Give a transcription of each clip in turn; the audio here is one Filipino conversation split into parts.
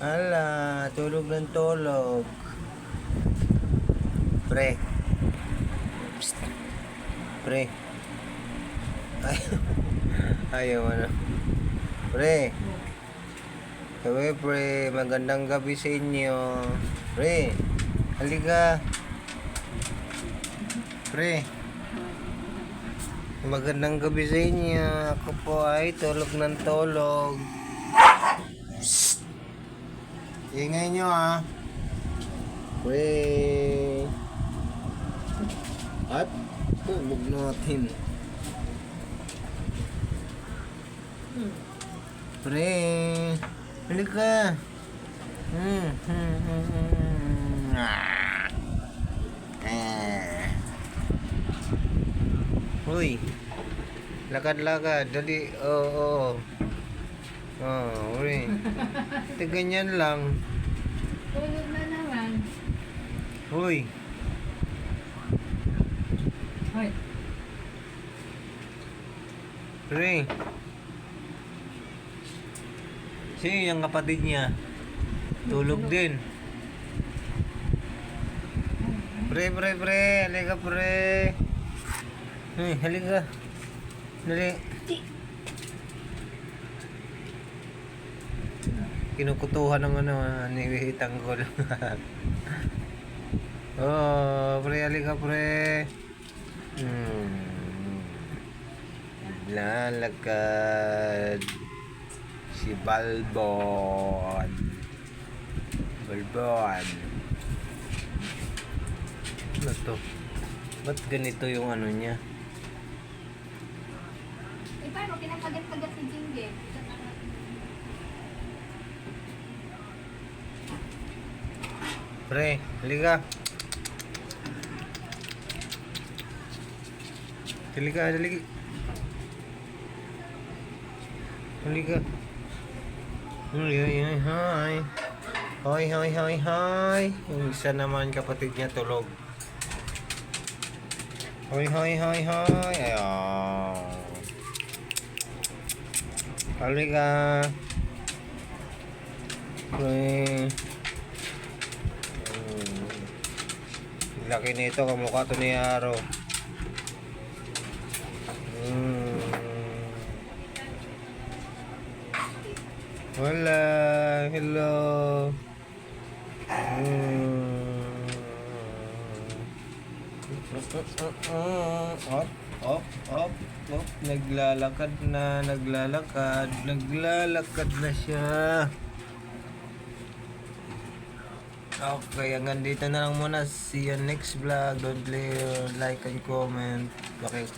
Ala, tulog ng tulog. Pre. Psst. Pre. Ay, ayaw ano. Pre. Sabi, pre, magandang gabi sa inyo. Pre, halika. Pre, magandang gabi sa inyo. Ako po ay tulog ng tulog. Psst. Ingay nyo ah. Pre. At tulog natin. Pre, halika. Uy, lakad-lakad, dali. Oo. Uy. Ito ganyan lang. Tulog na naman. Uy. Hoy. Pre. Sino yung kapatid niya? Tulog din. Pre. Halika, pre. Hey, halika. Dali. Kinukutuhan ng ni Tanggol. Oh, pre, halika, pre. Lalakad si Balbon. Ano to? Ba't ganito yung ano niya? Eh, paano? Kinakagat-kagat si Jingle. Pre, halika. Halika. Halika. Hi. Hoy. Yung isa naman kapatid niya tulog. Hoy. Ayaw. Halika. Pre. Laki nito, kamukha to ni Aro. Wala. Hello. Op. Naglalakad na siya. Okay, hanggang dito na lang muna. See you next vlog. Don't like and comment.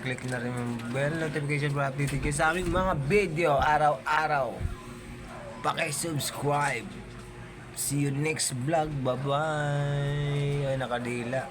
Click na rin yung bell notification para update kayo sa aming mga video araw-araw. Subscribe. See you next vlog. Bye-bye. Ay, nakadila.